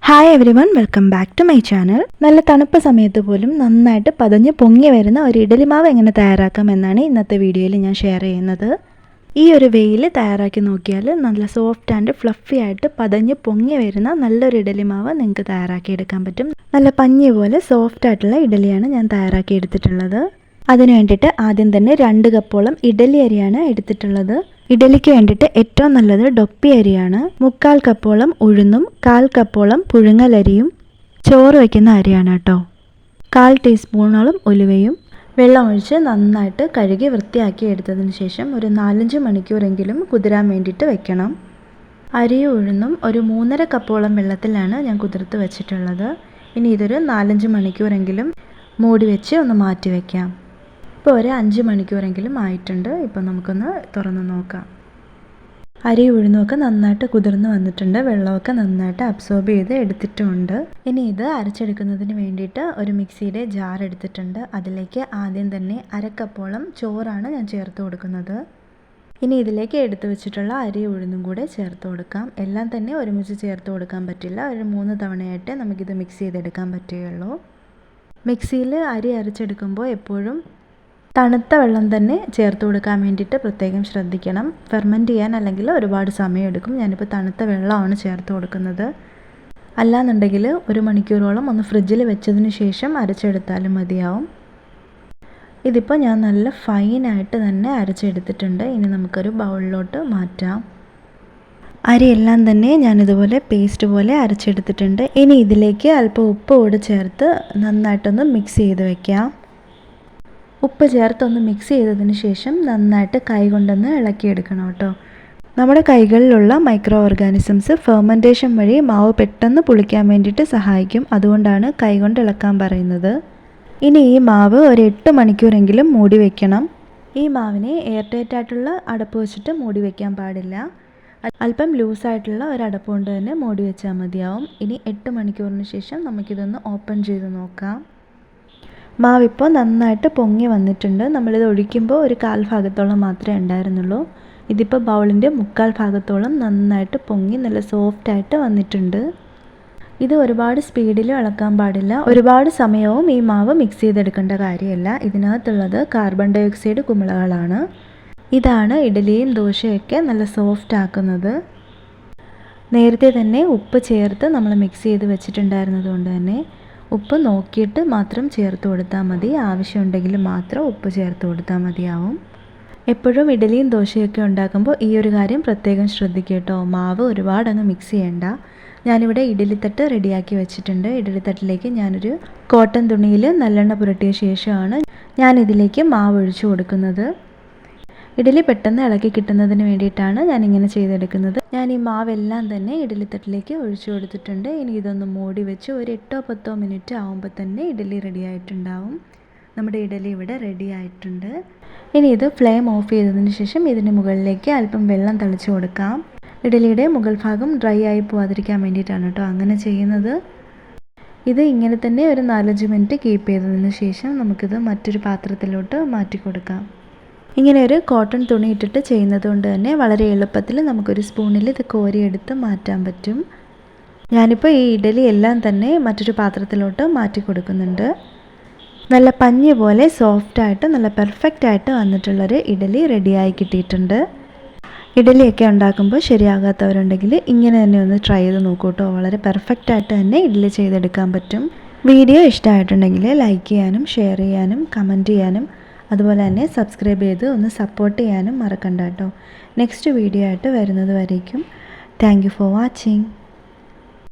Hi everyone, welcome back to my channel. നല്ല തണുപ്പ് സമയത്ത് പോലും നന്നായിട്ട് പതഞ്ഞ് പൊങ്ങി വരുന്ന ഒരു ഇഡലി മാവ് എങ്ങനെ തയ്യാറാക്കാം എന്നാണ് ഇന്നത്തെ വീഡിയോയിൽ ഞാൻ ഷെയർ ചെയ്യുന്നത്. ഈ ഒരു വെയിൽ തയ്യാറാക്കി നോക്കിയാൽ നല്ല സോഫ്റ്റ് ആൻഡ് ഫ്ലഫി ആയിട്ട് പതഞ്ഞ് പൊങ്ങി വരുന്ന നല്ലൊരു ഇഡലി മാവ് നിങ്ങൾക്ക് തയ്യാറാക്കി എടുക്കാൻ പറ്റും. നല്ല പഞ്ഞി പോലെ സോഫ്റ്റ് ആയിട്ടുള്ള ഇഡലിയാണ് ഞാൻ തയ്യാറാക്കി എടുത്തിട്ടുള്ളത്. അതിന് വേണ്ടിയിട്ട് ആദ്യം തന്നെ 2 കപ്പോളം ഇഡലി അരിയാണ് എടുത്തിട്ടുള്ളത്. ഇഡലിക്ക് വേണ്ടിയിട്ട് ഏറ്റവും നല്ലത് ഡൊപ്പി അരിയാണ്. 3/4 കപ്പോളം ഉഴുന്നും 1/4 കപ്പോളം പുഴുങ്ങലരിയും ചോറ് വയ്ക്കുന്ന അരിയാണ് കേട്ടോ. 1/4 ടീസ്പൂണോളം ഉലുവയും വെള്ളം ഒഴിച്ച് നന്നായിട്ട് കഴുകി വൃത്തിയാക്കി എടുത്തതിന് ശേഷം ഒരു 4-5 മണിക്കൂറെങ്കിലും കുതിരാൻ വേണ്ടിയിട്ട് വെക്കണം. അരിയും ഉഴുന്നും ഒരു 3.5 കപ്പോളം വെള്ളത്തിലാണ് ഞാൻ കുതിർത്ത് വെച്ചിട്ടുള്ളത്. ഇനി ഇതൊരു 4-5 മണിക്കൂറെങ്കിലും മൂടി വെച്ച് ഒന്ന് മാറ്റി വയ്ക്കാം. ഇപ്പോൾ ഒരു 5 മണിക്കൂറെങ്കിലും ആയിട്ടുണ്ട്. ഇപ്പോൾ നമുക്കൊന്ന് തുറന്ന് നോക്കാം. അരി ഉഴുന്നുമൊക്കെ നന്നായിട്ട് കുതിർന്ന് വന്നിട്ടുണ്ട്. വെള്ളമൊക്കെ നന്നായിട്ട് അബ്സോർബ് ചെയ്ത് എടുത്തിട്ടുമുണ്ട്. ഇനി ഇത് അരച്ചെടുക്കുന്നതിന് വേണ്ടിയിട്ട് ഒരു മിക്സിയുടെ ജാർ എടുത്തിട്ടുണ്ട്. അതിലേക്ക് ആദ്യം തന്നെ 1/2 കപ്പോളം ചോറാണ് ഞാൻ ചേർത്ത് കൊടുക്കുന്നത്. ഇനി ഇതിലേക്ക് എടുത്തു വെച്ചിട്ടുള്ള അരി ഉഴുന്നും കൂടെ ചേർത്ത് കൊടുക്കാം. എല്ലാം തന്നെ ഒരുമിച്ച് ചേർത്ത് കൊടുക്കാൻ പറ്റില്ല. ഒരു 3 തവണയായിട്ട് നമുക്കിത് മിക്സ് ചെയ്തെടുക്കാൻ പറ്റുകയുള്ളൂ. മിക്സിയിൽ അരി അരച്ചെടുക്കുമ്പോൾ എപ്പോഴും തണുത്ത വെള്ളം തന്നെ ചേർത്ത് കൊടുക്കാൻ വേണ്ടിയിട്ട് പ്രത്യേകം ശ്രദ്ധിക്കണം. ഫെർമെൻറ്റ് ചെയ്യാൻ അല്ലെങ്കിൽ ഒരുപാട് സമയമെടുക്കും. ഞാനിപ്പോൾ തണുത്ത വെള്ളമാണ് ചേർത്ത് കൊടുക്കുന്നത്. അല്ലാന്നുണ്ടെങ്കിൽ 1 മണിക്കൂറോളം ഒന്ന് ഫ്രിഡ്ജിൽ വെച്ചതിന് ശേഷം അരച്ചെടുത്താലും മതിയാവും. ഇതിപ്പോൾ ഞാൻ നല്ല ഫൈനായിട്ട് തന്നെ അരച്ചെടുത്തിട്ടുണ്ട്. ഇനി നമുക്കൊരു ബൗളിലോട്ട് മാറ്റാം. അരിയെല്ലാം തന്നെ ഞാനിതുപോലെ പേസ്റ്റ് പോലെ അരച്ചെടുത്തിട്ടുണ്ട്. ഇനി ഇതിലേക്ക് അല്പം ഉപ്പ് കൂടെ ചേർത്ത് നന്നായിട്ടൊന്ന് മിക്സ് ചെയ്ത് വയ്ക്കാം. ഉപ്പ് ചേർത്തൊന്ന് മിക്സ് ചെയ്തതിന് ശേഷം നന്നായിട്ട് കൈ കൊണ്ടൊന്ന് ഇളക്കിയെടുക്കണം കേട്ടോ. നമ്മുടെ കൈകളിലുള്ള മൈക്രോ ഓർഗാനിസംസ് ഫെർമെൻറ്റേഷൻ വഴി മാവ് പെട്ടെന്ന് പുളിക്കാൻ വേണ്ടിയിട്ട് സഹായിക്കും. അതുകൊണ്ടാണ് കൈ കൊണ്ട് ഇളക്കാൻ പറയുന്നത്. ഇനി ഈ മാവ് ഒരു 8 മണിക്കൂറെങ്കിലും മൂടി വയ്ക്കണം. ഈ മാവിനെ എയർ ടൈറ്റ് ആയിട്ടുള്ള അടപ്പ് വെച്ചിട്ട് മൂടി വയ്ക്കാൻ പാടില്ല. അല്പം ലൂസായിട്ടുള്ള ഒരു അടപ്പ് കൊണ്ട് തന്നെ മൂടി വെച്ചാൽ മതിയാവും. ഇനി 8 മണിക്കൂറിന് ശേഷം നമുക്കിതൊന്ന് ഓപ്പൺ ചെയ്ത് നോക്കാം. മാവിപ്പോൾ നന്നായിട്ട് പൊങ്ങി വന്നിട്ടുണ്ട്. നമ്മളിത് ഒഴിക്കുമ്പോൾ ഒരു 1/4 ഭാഗത്തോളം മാത്രമേ ഉണ്ടായിരുന്നുള്ളൂ. ഇതിപ്പോൾ ബൗളിൻ്റെ 3/4 ഭാഗത്തോളം നന്നായിട്ട് പൊങ്ങി നല്ല സോഫ്റ്റായിട്ട് വന്നിട്ടുണ്ട്. ഇത് ഒരുപാട് സ്പീഡിൽ ഇളക്കാൻ പാടില്ല. ഒരുപാട് സമയവും ഈ മാവ് മിക്സ് ചെയ്തെടുക്കേണ്ട കാര്യമല്ല. ഇതിനകത്തുള്ളത് കാർബൺ ഡൈ ഓക്സൈഡ് കുമിളകളാണ്. ഇതാണ് ഇഡലിയും ദോശയൊക്കെ നല്ല സോഫ്റ്റ് ആക്കുന്നത്. നേരത്തെ തന്നെ ഉപ്പ് ചേർത്ത് നമ്മൾ മിക്സ് ചെയ്ത് വെച്ചിട്ടുണ്ടായിരുന്നത് കൊണ്ട് തന്നെ ഉപ്പ് നോക്കിയിട്ട് മാത്രം ചേർത്ത് കൊടുത്താൽ മതി. ആവശ്യമുണ്ടെങ്കിൽ മാത്രം ഉപ്പ് ചേർത്ത് കൊടുത്താൽ മതിയാവും. എപ്പോഴും ഇഡലിയും ദോശയൊക്കെ ഉണ്ടാക്കുമ്പോൾ ഈ ഒരു കാര്യം പ്രത്യേകം ശ്രദ്ധിക്കുക കേട്ടോ. മാവ് ഒരുപാട് അങ്ങ് മിക്സ് ചെയ്യണ്ട. ഞാനിവിടെ ഇഡലിത്തട്ട് റെഡിയാക്കി വെച്ചിട്ടുണ്ട്. ഇഡലിത്തട്ടിലേക്ക് ഞാനൊരു കോട്ടൺ തുണിയിൽ നല്ലെണ്ണ പുരട്ടിയ ശേഷമാണ് ഞാനിതിലേക്ക് മാവ് ഒഴിച്ചു കൊടുക്കുന്നത്. ഇഡലി പെട്ടെന്ന് ഇളക്കി കിട്ടുന്നതിന് വേണ്ടിയിട്ടാണ് ഞാനിങ്ങനെ ചെയ്തെടുക്കുന്നത്. ഞാൻ ഈ മാവെല്ലാം തന്നെ ഇഡലിത്തട്ടിലേക്ക് ഒഴിച്ചു കൊടുത്തിട്ടുണ്ട്. ഇനി ഇതൊന്ന് മൂടി വെച്ച് ഒരു 8-10 മിനിറ്റ് ആകുമ്പോൾ തന്നെ ഇഡലി റെഡി ആയിട്ടുണ്ടാവും. നമ്മുടെ ഇഡലി ഇവിടെ റെഡി ആയിട്ടുണ്ട്. ഇനി ഇത് ഫ്ലെയിം ഓഫ് ചെയ്തതിന് ശേഷം ഇതിന് മുകളിലേക്ക് അല്പം വെള്ളം തളിച്ച് കൊടുക്കാം. ഇഡലിയുടെ മുകൾ ഭാഗം ഡ്രൈ ആയി പോവാതിരിക്കാൻ വേണ്ടിയിട്ടാണ് കേട്ടോ അങ്ങനെ ചെയ്യുന്നത്. ഇത് ഇങ്ങനെ തന്നെ ഒരു 4-5 മിനിറ്റ് കീപ്പ് ചെയ്തതിന് ശേഷം നമുക്കിത് മറ്റൊരു പാത്രത്തിലോട്ട് മാറ്റി കൊടുക്കാം. ഇങ്ങനെ ഒരു കോട്ടൺ തുണി ഇട്ടിട്ട് ചെയ്യുന്നത് കൊണ്ട് തന്നെ വളരെ എളുപ്പത്തിൽ നമുക്കൊരു സ്പൂണിൽ ഇത് കോരിയെടുത്ത് മാറ്റാൻ പറ്റും. ഞാനിപ്പോൾ ഈ ഇഡലി എല്ലാം തന്നെ മറ്റൊരു പാത്രത്തിലോട്ട് മാറ്റി കൊടുക്കുന്നുണ്ട്. നല്ല പഞ്ഞി പോലെ സോഫ്റ്റായിട്ട് നല്ല പെർഫെക്റ്റ് ആയിട്ട് വന്നിട്ടുള്ളൊരു ഇഡലി റെഡിയായി കിട്ടിയിട്ടുണ്ട്. ഇഡലിയൊക്കെ ഉണ്ടാക്കുമ്പോൾ ശരിയാകാത്തവരുണ്ടെങ്കിൽ ഇങ്ങനെ തന്നെ ഒന്ന് ട്രൈ ചെയ്ത് നോക്കൂ കേട്ടോ. വളരെ പെർഫെക്റ്റായിട്ട് തന്നെ ഇഡലി ചെയ്തെടുക്കാൻ പറ്റും. വീഡിയോ ഇഷ്ടമായിട്ടുണ്ടെങ്കിൽ ലൈക്ക് ചെയ്യാനും ഷെയർ ചെയ്യാനും കമൻറ്റ് ചെയ്യാനും അതുപോലെ തന്നെ സബ്സ്ക്രൈബ് ചെയ്ത് ഒന്ന് സപ്പോർട്ട് ചെയ്യാനും മറക്കണ്ട കേട്ടോ. നെക്സ്റ്റ് വീഡിയോ ആയിട്ട് വരുന്നത് വരേക്കും താങ്ക് യു ഫോർ വാച്ചിങ്.